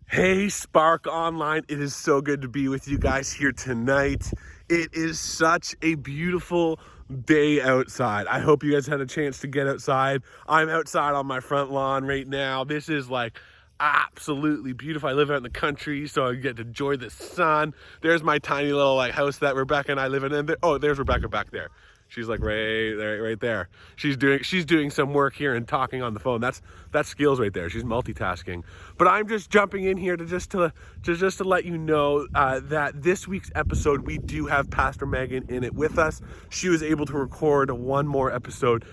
Hey, Spark Online. It is so good to be with you guys here tonight. It is such a beautiful day outside. I hope you guys had a chance to get outside. I'm outside on my front lawn right now. This is like absolutely beautiful. I live out in the country, so I get to enjoy the sun. There's my tiny little house that Rebecca and I live in. And there's Rebecca back there. She's like right there. She's doing some work here and talking on the phone. That's skills right there. She's multitasking. But I'm just jumping in here to just to let you know that this week's episode we do have Pastor Megan in it with us. She was able to record one more episode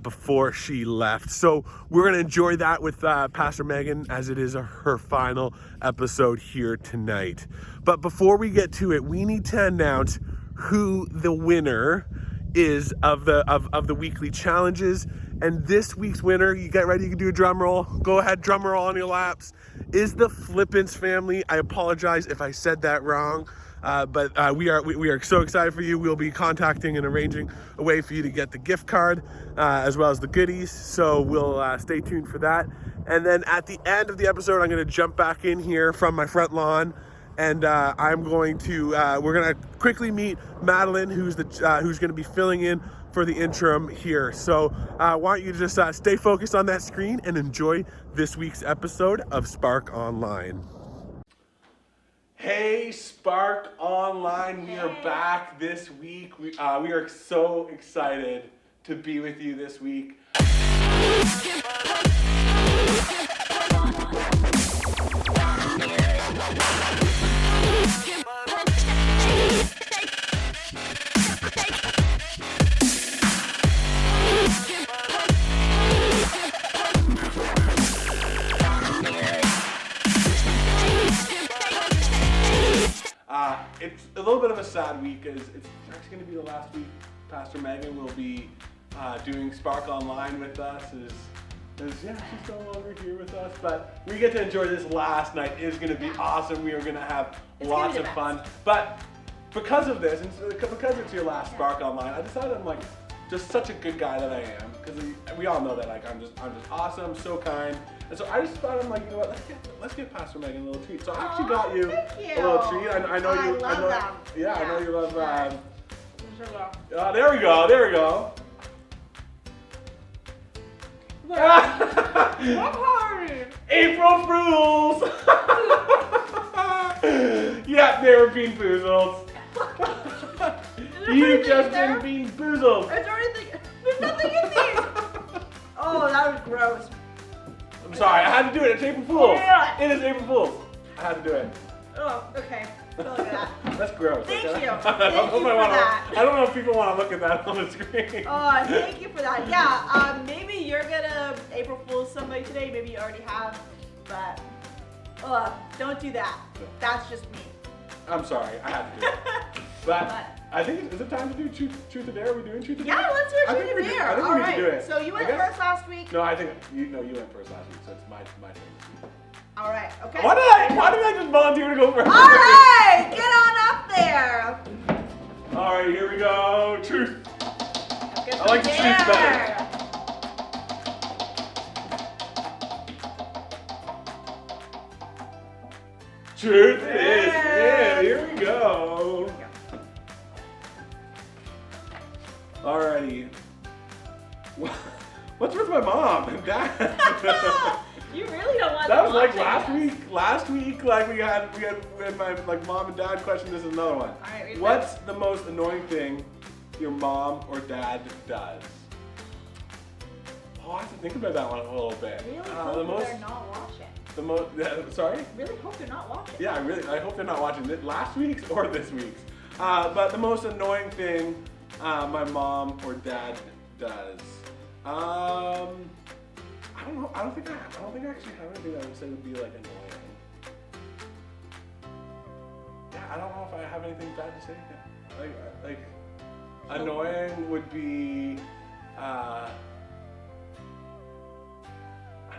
before she left. So we're gonna enjoy that with Pastor Megan as it is her final episode here tonight. But before we get to it, we need to announce who the winner is of the weekly challenges. And this week's winner, you get ready, you can do a drum roll. Go ahead, drum roll on your laps. Is the Flippins family. I apologize if I said that wrong, but we are so excited for you. We'll be contacting and arranging a way for you to get the gift card as well as the goodies. So we'll stay tuned for that. And then at the end of the episode, I'm going to jump back in here from my front lawn. And I'm going to, we're going to quickly meet Madeline, who's going to be filling in for the interim here. So why don't you just stay focused on that screen and enjoy this week's episode of Spark Online. Hey, Spark Online, we are back this week. We are so excited to be with you this week. It's a little bit of a sad week as it's actually going to be the last week Pastor Megan will be doing Spark Online with us. She's no longer here with us, but we get to enjoy this last night. It is going to be awesome. We are going to have lots of fun. But because of this, and because it's your last Spark Online, I decided I'm just such a good guy that I am, because we all know that I'm just awesome, so kind. And so I just thought, you know what, let's get Pastor Megan a little treat. So I actually got you a little treat. I know you love them. Yeah, I know you love there we go. April Fools! Yeah, they were bean boozled. You've just been bean boozled. There's nothing in these. Oh, that was gross. I'm sorry, I had to do it. It's April Fool's. Yeah. It is April Fool's. I had to do it. Oh, okay. Look at that. That's gross. Thank okay? you. Thank you for that. I don't know if people want to look at that on the screen. Oh, thank you for that. Yeah, maybe you're gonna April Fool's somebody today. Maybe you already have, but don't do that. That's just me. I'm sorry, I had to do it. But I think, is it time to do Truth or Dare? Are we doing Truth or Dare? Yeah, let's do Truth or Dare. I think we need to do it. So you went first last week? No, I think you went first last week, so it's my turn this week. All right, okay. Why did I just volunteer to go first? All right, get on up there. All right, here we go. Truth. I like the truth better. Truth it is. Yeah, here we go. Alrighty. What's with my mom and dad? You really don't want that was like last week. Last week, we had my mom and dad question. This is another one. All right, what's the most annoying thing your mom or dad does? Oh, I have to think about that one a little bit. Really hope they're not watching. Sorry? Really hope they're not watching. Yeah, I hope they're not watching last week's or this week's. But the most annoying thing my mom or dad does. I don't know. I don't think I actually have anything that I would say would be annoying. Yeah, I don't know if I have anything bad to say. Annoying would be. I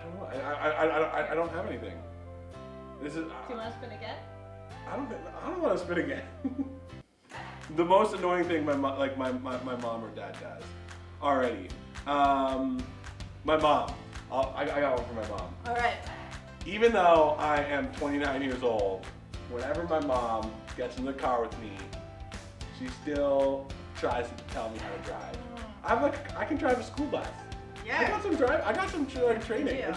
don't know. I don't have anything. This is. Do you want to spin again? I don't want to spin again. The most annoying thing my mom or dad does. Alrighty. My mom. I got one for my mom. All right. even though I am 29 years old, whenever my mom gets in the car with me, she still tries to tell me how to drive. I can drive a school bus. Yeah. I got some training, and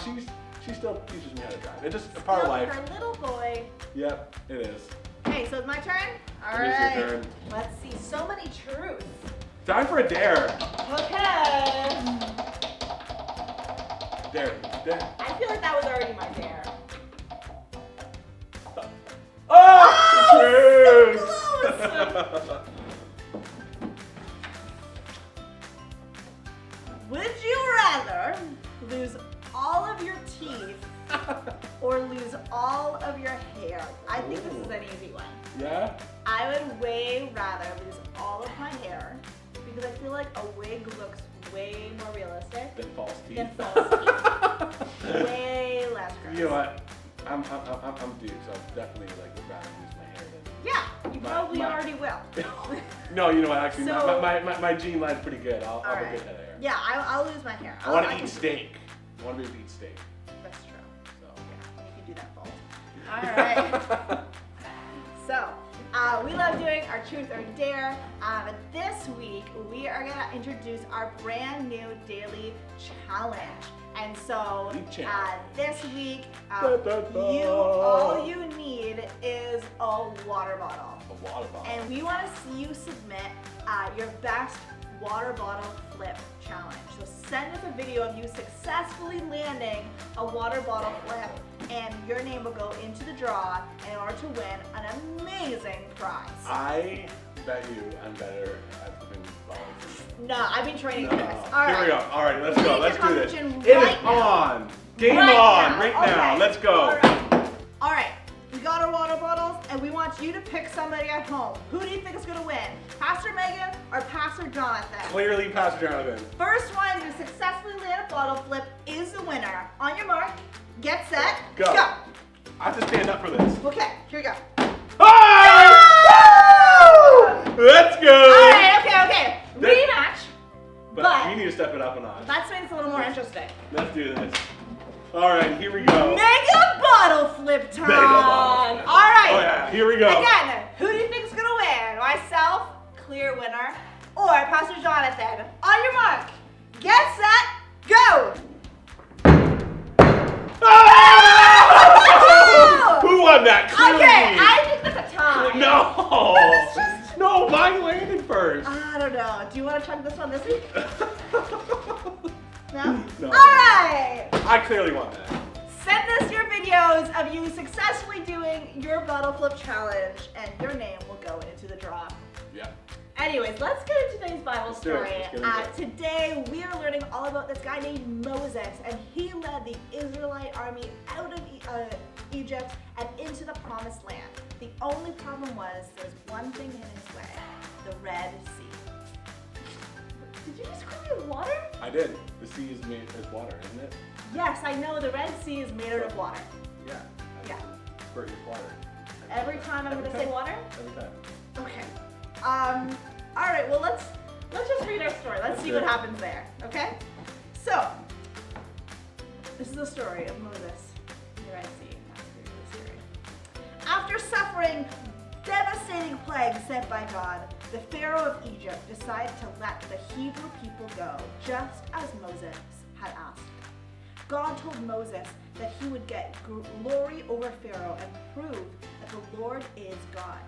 she still teaches me how to drive. It's just a part of life. Her little boy. Yep, it is. Okay, so it's my turn? All It is right. your turn. Let's see. So many truths. Time for a dare. Okay. Dare. I feel like that was already my dare. Oh! So Truth! close. Would you rather lose all of your teeth or lose all of your hair? I think this is an easy one. Yeah? I would way rather lose all of my hair because I feel like a wig looks way more realistic Then false teeth. than false teeth. Way less gross. You know what? I'm Duke, so I'm definitely like would rather lose my hair than. Yeah, you probably already will. No, you know what? Actually, So- my gene line's pretty good. I'll have a Alright. good head of hair. Yeah, I'll lose my hair. I want to can eat steak. I want to be able to eat steak. That's true. So. Yeah, you can do that both. All right. So, we love doing our truth or dare. But this week, we are gonna introduce our brand new daily challenge. And so, this week, all you need is a water bottle. A water bottle. And we want to see you submit your best water bottle flip challenge. So send us a video of you successfully landing a water bottle flip, and your name will go into the draw in order to win an amazing prize. I bet you I'm better at flipping bottles. No, I've been training for No. this. All right. Here we go. All right, let's go. Let's do this. It Competition is right now. on. Game Right on. now. Right now. Okay. Let's go. All right. We got our water bottles, and we want you to pick somebody at home. Who do you think is going to win? Pastor Megan or Pastor Jonathan? Clearly, Pastor Jonathan. First one to successfully land a bottle flip is the winner. On your mark, get set, Go. I have to stand up for this. Okay, here we go. Ah! Let's go. All right, okay. Rematch. But you need to step it up a notch. That makes it a little more interesting. Let's do this. All right, here we go. Mega bottle flip time. Mega bottle flip. All right. Oh yeah, here we go. Again, who do you think is going to win? Myself, clear winner, or Pastor Jonathan? On your mark, get set, go. Ah! Who won that? Clearly. Okay, I think that's a tie. No. That's just- No, mine landed first. I don't know. Do you want to try this one this week? No? No. All right. I clearly won that. Send us your videos of you successfully doing your bottle flip challenge, and your name will go into the draw. Yeah. Anyways, let's get into today's Bible Let's do it. story. Let's get into it. Today, we are learning all about this guy named Moses, and he led the Israelite army out of Egypt and into the Promised Land. The only problem was there's one thing in his way: the Red Sea. Did you just call me water? I did. The sea is made as water, isn't it? Yes, I know the Red Sea is made out of water. Yeah. Yeah. Squirt your water. Every time I'm Every going to time. say water? Every time. Okay. All right, well, let's just read our story. Let's see what happens there, okay? So, this is the story of Moses in the Red Sea. After suffering devastating plagues sent by God, the Pharaoh of Egypt decided to let the Hebrew people go, just as Moses had asked. God told Moses that he would get glory over Pharaoh and prove that the Lord is God.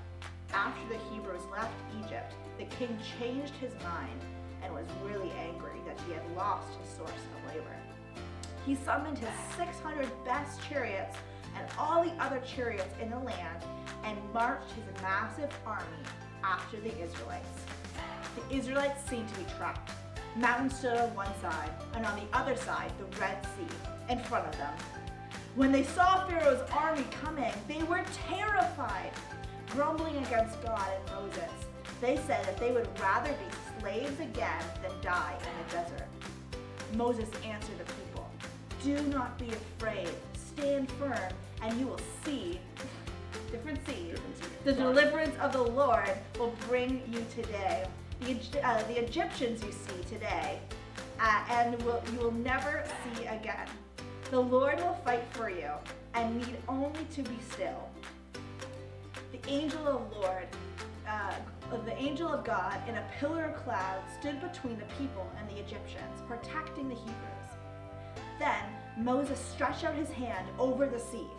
After the Hebrews left Egypt, the king changed his mind and was really angry that he had lost his source of labor. He summoned his 600 best chariots and all the other chariots in the land and marched his massive army after the Israelites. The Israelites seemed to be trapped. Mountains stood on one side, and on the other side, the Red Sea in front of them. When they saw Pharaoh's army coming, they were terrified. Grumbling against God and Moses, they said that they would rather be slaves again than die in the desert. Moses answered the people, "Do not be afraid. Stand firm, and you will see," different seas, "the deliverance of the Lord will bring you today. The Egyptians you see today, and you will never see again. The Lord will fight for you and need only to be still. The angel of God in a pillar of cloud stood between the people and the Egyptians, protecting the Hebrews. Then Moses stretched out his hand over the sea.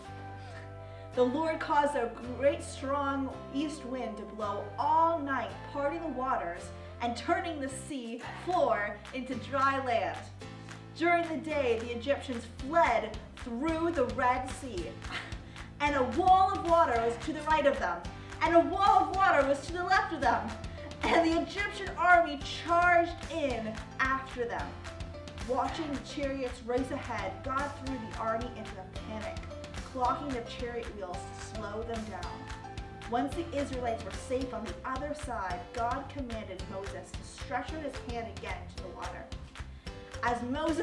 The Lord caused a great strong east wind to blow all night, parting the waters and turning the sea floor into dry land. During the day, the Egyptians fled through the Red Sea, and a wall of water was to the right of them, and a wall of water was to the left of them, and the Egyptian army charged in after them. Watching the chariots race ahead, God threw the army into a panic, clocking their chariot wheels to slow them down. Once the Israelites were safe on the other side, God commanded Moses to stretch out his hand again to the water. As morning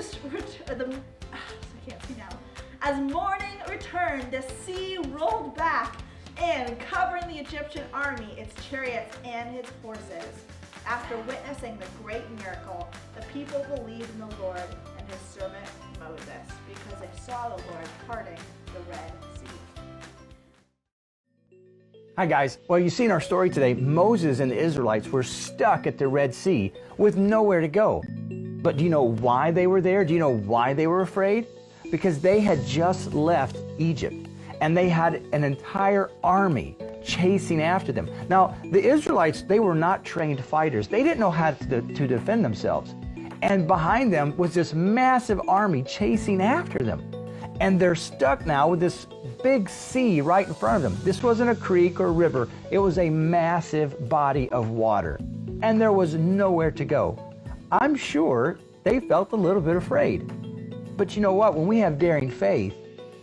returned, the sea rolled back in, covering the Egyptian army, its chariots, and its horses. After witnessing the great miracle, the people believed in the Lord and his servant Moses, because they saw the Lord parting the Red Sea. Hi guys. Well, you see in our story today, Moses and the Israelites were stuck at the Red Sea with nowhere to go. But do you know why they were there? Do you know why they were afraid? Because they had just left Egypt and they had an entire army chasing after them. Now, the Israelites, they were not trained fighters. They didn't know how to defend themselves. And behind them was this massive army chasing after them. And they're stuck now with this big sea right in front of them. This wasn't a creek or a river. It was a massive body of water. And there was nowhere to go. I'm sure they felt a little bit afraid. But you know what? When we have daring faith,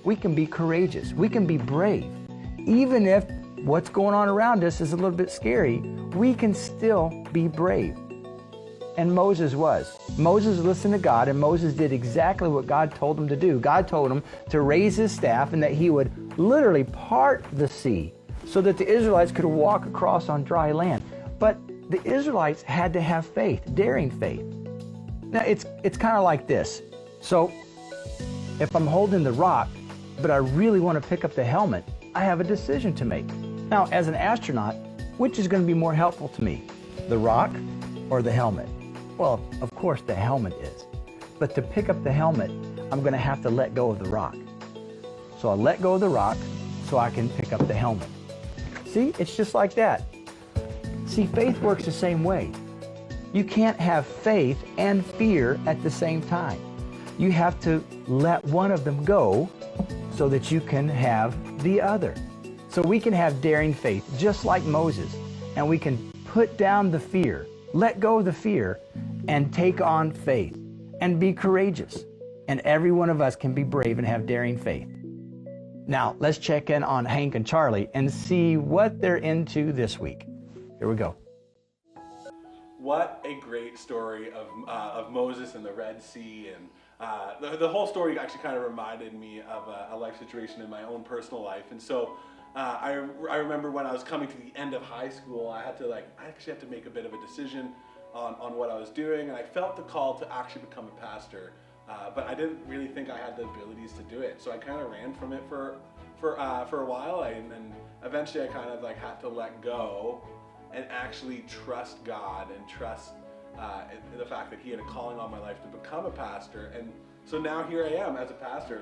we can be courageous. We can be brave. Even if what's going on around us is a little bit scary, we can still be brave. And Moses was. Moses listened to God, and Moses did exactly what God told him to do. God told him to raise his staff and that he would literally part the sea so that the Israelites could walk across on dry land. But the Israelites had to have faith, daring faith. Now, it's kind of like this. So, if I'm holding the rock, but I really want to pick up the helmet, I have a decision to make. Now, as an astronaut, which is going to be more helpful to me, the rock or the helmet? Well, of course the helmet is. But to pick up the helmet, I'm going to have to let go of the rock. So I let go of the rock so I can pick up the helmet. See, it's just like that. See, faith works the same way. You can't have faith and fear at the same time. You have to let one of them go so that you can have the other. So we can have daring faith just like Moses, and we can put down the fear, let go of the fear, and take on faith and be courageous. And every one of us can be brave and have daring faith. Now, let's check in on Hank and Charlie and see what they're into this week. Here we go. What a great story of Moses and the Red Sea, and the whole story actually kind of reminded me of a life situation in my own personal life. And so I remember when I was coming to the end of high school, I actually had to make a bit of a decision on what I was doing, and I felt the call to actually become a pastor, but I didn't really think I had the abilities to do it. So I kind of ran from it for a while, and then eventually I kind of had to let go and actually trust God and trust the fact that he had a calling on my life to become a pastor. And so now here I am as a pastor,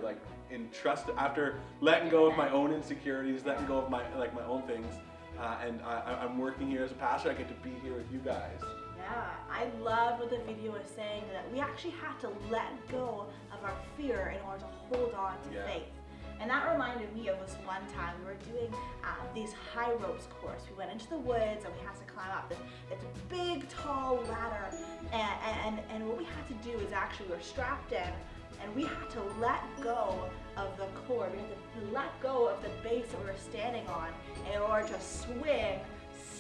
in trust, after letting go of my own insecurities, letting go of my own things, and I'm working here as a pastor. I get to be here with you guys. Yeah, I love what the video was saying, that we actually have to let go of our fear in order to hold on to faith. And that reminded me of this one time we were doing these high ropes course. We went into the woods and we had to climb up this big, tall ladder. And what we had to do is actually we were strapped in, and we had to let go of the cord. We had to let go of the base that we were standing on in order to swing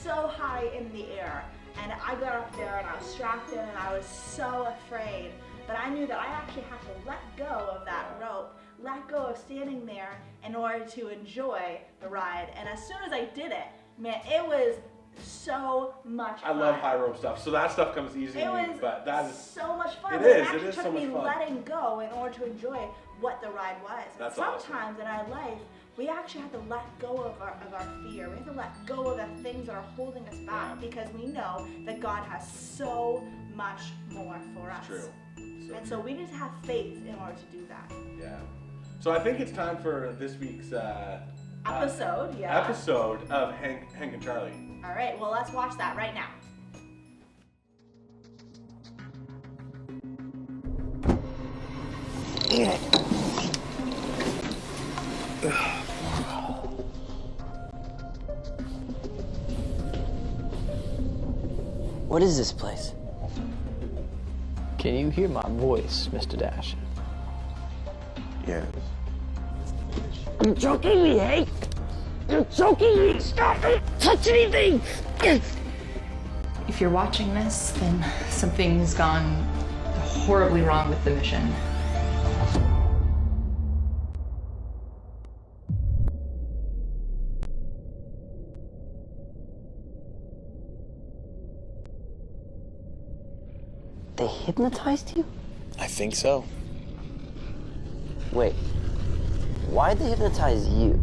so high in the air. And I got up there and I was strapped in and I was so afraid. But I knew that I actually had to let go of that rope, let go of standing there in order to enjoy the ride. And as soon as I did it, man, it was so much fun. I love high rope stuff, so that stuff comes easy to me, but that is so much fun. It is so much took me fun. letting go in order to enjoy what the ride was. That's and awesome. sometimes in our life, we actually have to let go of our fear. We have to let go of the things that are holding us back because we know that God has so much more for us. True. And so we need to have faith in order to do that. Yeah. So I think it's time for this week's Episode of Hank and Charlie. All right, well, let's watch that right now. What is this place? Can you hear my voice, Mr. Dash? Yes. You're choking me, Hank! You're choking me! Stop it! Touch anything! If you're watching this, then something's gone horribly wrong with the mission. They hypnotized you? I think so. Wait, why'd they hypnotize you?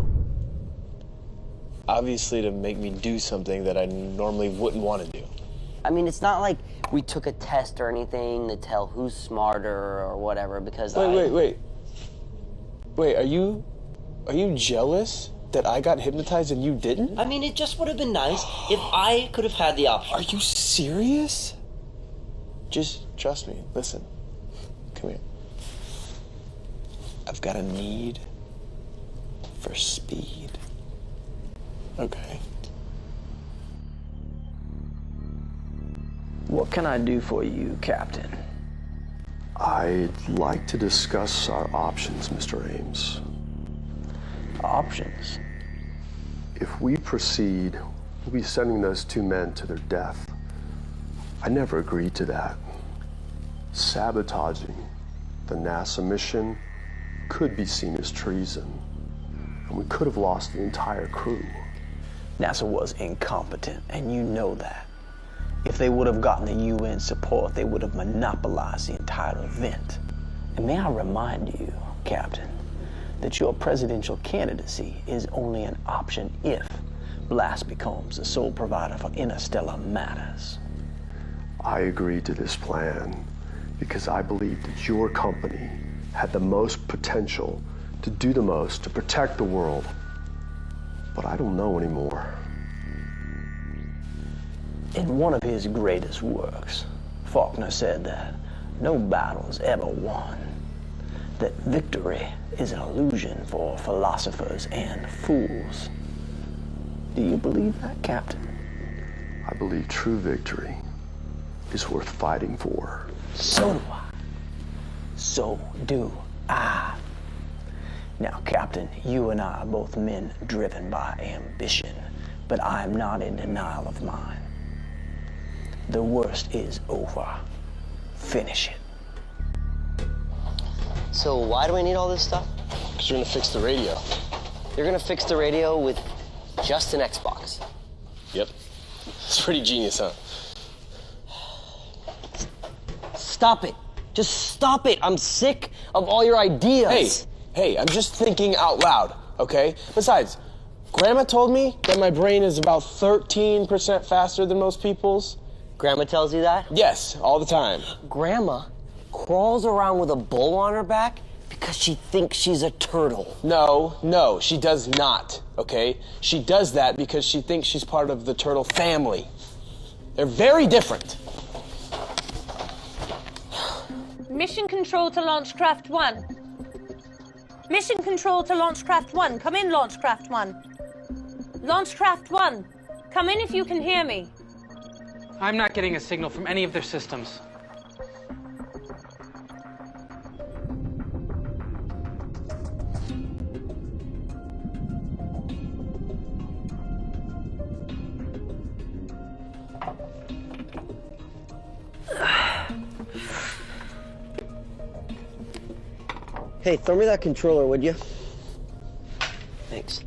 Obviously to make me do something that I normally wouldn't want to do. I mean, it's not like we took a test or anything to tell who's smarter or whatever, because Wait, are you jealous that I got hypnotized and you didn't? I mean, it just would have been nice if I could have had the option. Are you serious? Just trust me. Listen. Come here. I've got a need for speed. Okay. What can I do for you, Captain? I'd like to discuss our options, Mr. Ames. Options? If we proceed, we'll be sending those two men to their death. I never agreed to that. Sabotaging the NASA mission could be seen as treason, and we could have lost the entire crew. NASA was incompetent, and you know that. If they would have gotten the UN support, they would have monopolized the entire event. And may I remind you, Captain, that your presidential candidacy is only an option if Blast becomes the sole provider for interstellar matters. I agreed to this plan because I believed that your company had the most potential to do the most to protect the world. But I don't know anymore. In one of his greatest works, Faulkner said that no battle is ever won, that victory is an illusion for philosophers and fools. Do you believe that, Captain? I believe true victory is worth fighting for. So do I. So do I. Now, Captain, you and I are both men driven by ambition, but I am not in denial of mine. The worst is over. Finish it. So why do we need all this stuff? Because you're gonna fix the radio. You're gonna fix the radio with just an Xbox. Yep. It's pretty genius, huh? Stop it. Just stop it. I'm sick of all your ideas. Hey, I'm just thinking out loud, okay? Besides, Grandma told me that my brain is about 13% faster than most people's. Grandma tells you that? Yes, all the time. Grandma crawls around with a bowl on her back because she thinks she's a turtle. No, she does not, okay? She does that because she thinks she's part of the turtle family. They're very different. Mission control to Launchcraft 1. Mission control to Launchcraft 1. Come in, Launchcraft 1. Launchcraft 1. Come in if you can hear me. I'm not getting a signal from any of their systems. Hey, throw me that controller, would you? Thanks.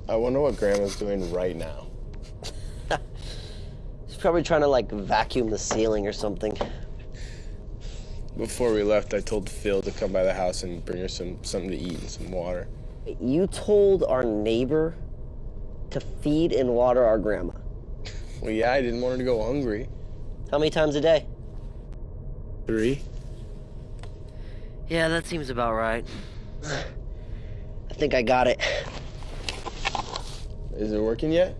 I wonder what Grandma's doing right now. She's probably trying to, like, vacuum the ceiling or something. Before we left, I told Phil to come by the house and bring her something to eat and some water. You told our neighbor to feed and water our grandma? Well, yeah, I didn't want her to go hungry. How many times a day? 3. Yeah, that seems about right. I think I got it. Is it working yet?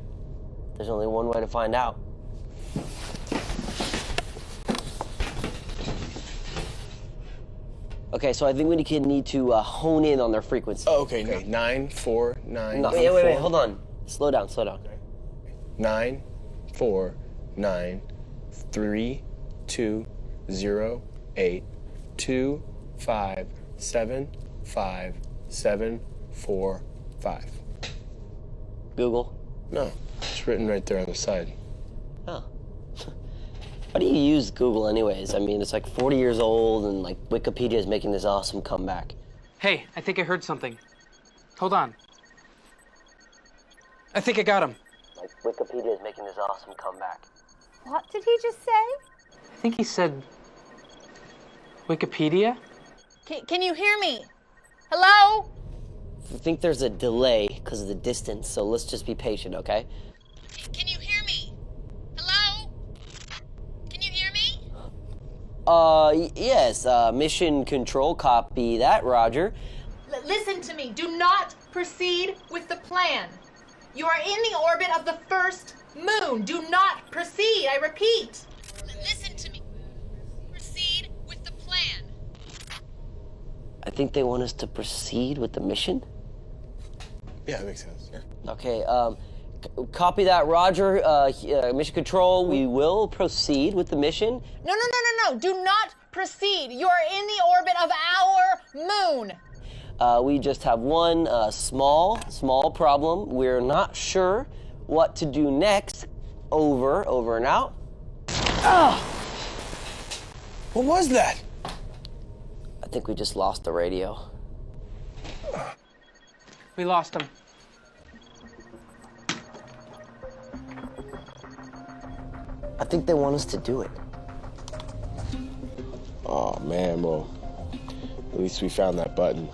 There's only one way to find out. Okay, so I think we need to hone in on their frequency. Oh, okay. 9, 4, 9. No, wait, hold on. Slow down. 9, 4, 9, 3, 2, 0, 8, 2, 5, 7, 5, 7, 4, 5. Google? No, it's written right there on the side. Oh. Why do you use Google anyways? I mean, it's like 40 years old and like Wikipedia is making this awesome comeback. Hey, I think I heard something. Hold on. I think I got him. Like Wikipedia is making this awesome comeback. What did he just say? I think he said Wikipedia? Can you hear me? Hello? I think there's a delay because of the distance, so let's just be patient, okay? Can you hear me? Hello? Can you hear me? Yes, mission control, copy that, Roger. Listen to me. Do not proceed with the plan. You are in the orbit of the first moon. Do not proceed. I repeat. Listen to me. Proceed with the plan. I think they want us to proceed with the mission? Yeah, that makes sense. Yeah. Okay, copy that, Roger. Mission control, we will proceed with the mission. No. Do not proceed. You are in the orbit of our moon. We just have one small problem. We're not sure what to do next. Over and out. Ah! What was that? I think we just lost the radio. We lost him. I think they want us to do it. Oh, man, well, at least we found that button.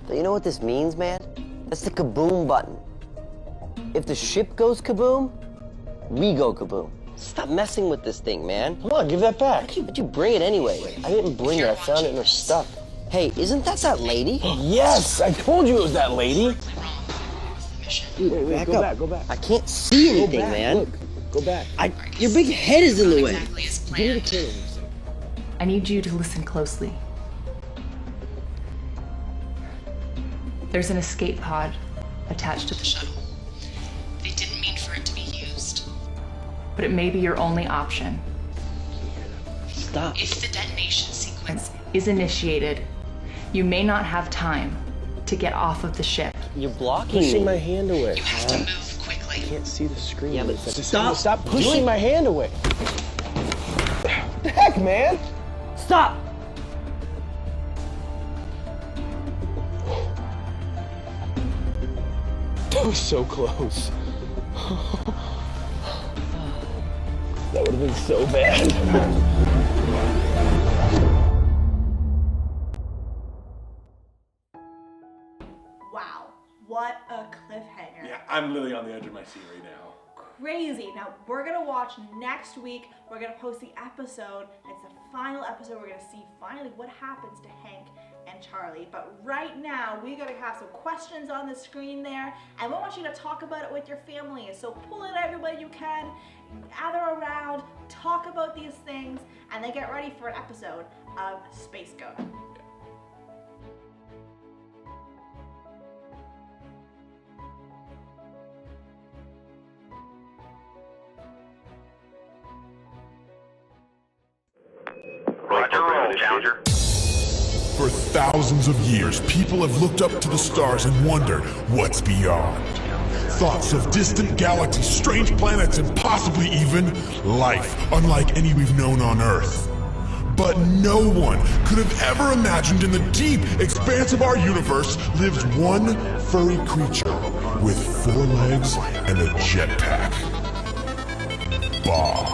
But you know what this means, man? That's the kaboom button. If the ship goes kaboom, we go kaboom. Stop messing with this thing, man. Come on, give that back. But you bring it anyway. I didn't bring it. I found it in her stuff. Hey, isn't that lady? Yes, I told you it was that lady. Dude, Wait, go back. I can't see anything, man. Look, go back. Your big head is in the way. Give me the camera. I need you to listen closely. There's an escape pod attached to the shuttle. They didn't mean for it to be used. But it may be your only option. Stop. If the detonation sequence is initiated, you may not have time to get off of the ship. You're blocking Pushing me. my hand away. You have to move quickly. I can't see the screen. Yeah, but Just stop pushing doing- my hand away. What the heck, man? Stop! That was so close. That would have been so bad. Wow, what a cliffhanger. Yeah, I'm literally on the edge of my seat right now. Crazy. Now we're gonna watch next week. We're gonna post the episode. It's the final episode. We're gonna see finally what happens to Hank and Charlie. But right now we gotta have some questions on the screen there, and we want you to talk about it with your family. So pull in everybody you can, gather around, talk about these things, and then get ready for an episode of Space Goat. For thousands of years, people have looked up to the stars and wondered what's beyond. Thoughts of distant galaxies, strange planets, and possibly even life unlike any we've known on Earth. But no one could have ever imagined in the deep expanse of our universe lives one furry creature with 4 legs and a jetpack. Bah.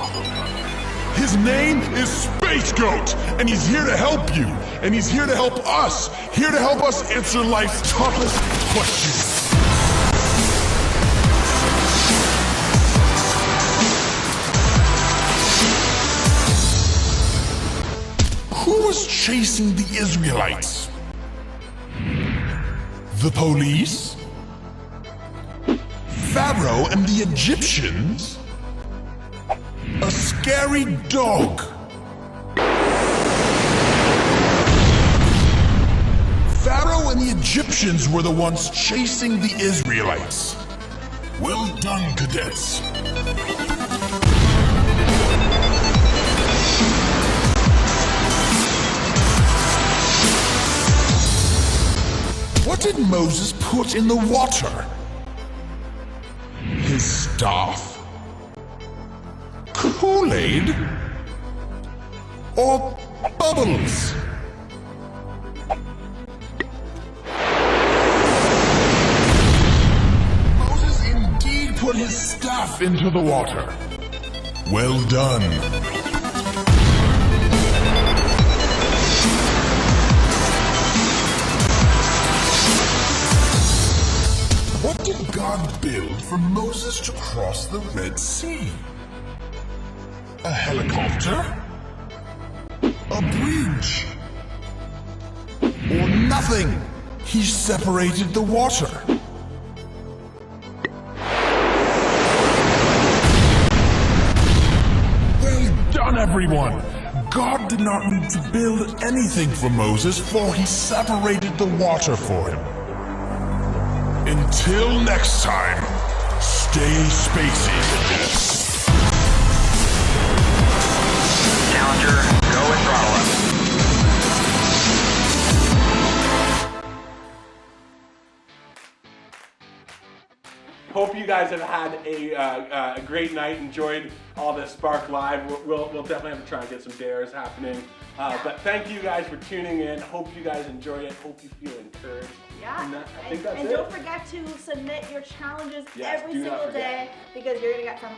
His name is Space Goat, and he's here to help you, and he's here to help us, here to help us answer life's toughest questions. Who was chasing the Israelites? The police? Pharaoh and the Egyptians? A scary dog? Pharaoh and the Egyptians were the ones chasing the Israelites. Well done, cadets. What did Moses put in the water? His staff? Kool-Aid? Or bubbles? Moses indeed put his staff into the water. Well done. What did God build for Moses to cross the Red Sea? A helicopter? A bridge? Or nothing? He separated the water. Well done, everyone! God did not need to build anything for Moses, for he separated the water for him. Until next time, stay spacey, cadets. Challenger, go and throttle up. Hope you guys have had a great night, enjoyed all the Spark Live. We'll definitely have to try and get some dares happening. But thank you guys for tuning in. Hope you guys enjoyed it. Hope you feel encouraged. Yeah, I think that's and it. don't forget to submit your challenges Yes, every do not single forget. day because you're gonna get some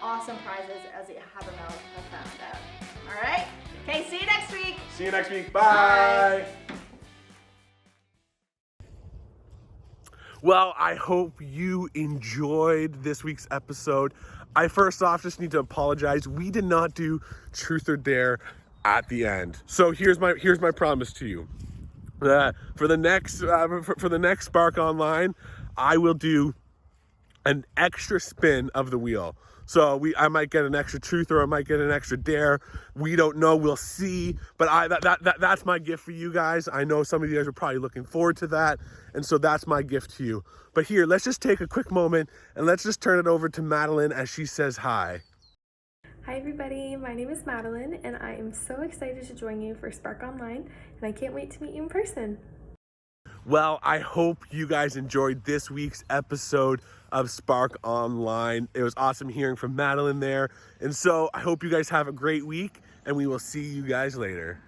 awesome prizes as you have found out. All right? Okay, see you next week. See you next week. Bye. Well, I hope you enjoyed this week's episode. I first off just need to apologize. We did not do Truth or Dare at the end. So here's my promise to you. For the next Spark Online, I will do an extra spin of the wheel. So I might get an extra truth or I might get an extra dare. We don't know. We'll see. But that's my gift for you guys. I know some of you guys are probably looking forward to that. And so that's my gift to you. But here, let's just take a quick moment and let's just turn it over to Madeline as she says hi. Hi everybody, my name is Madeline and I am so excited to join you for Spark Online and I can't wait to meet you in person. Well, I hope you guys enjoyed this week's episode of Spark Online. It was awesome hearing from Madeline there. And so I hope you guys have a great week and we will see you guys later.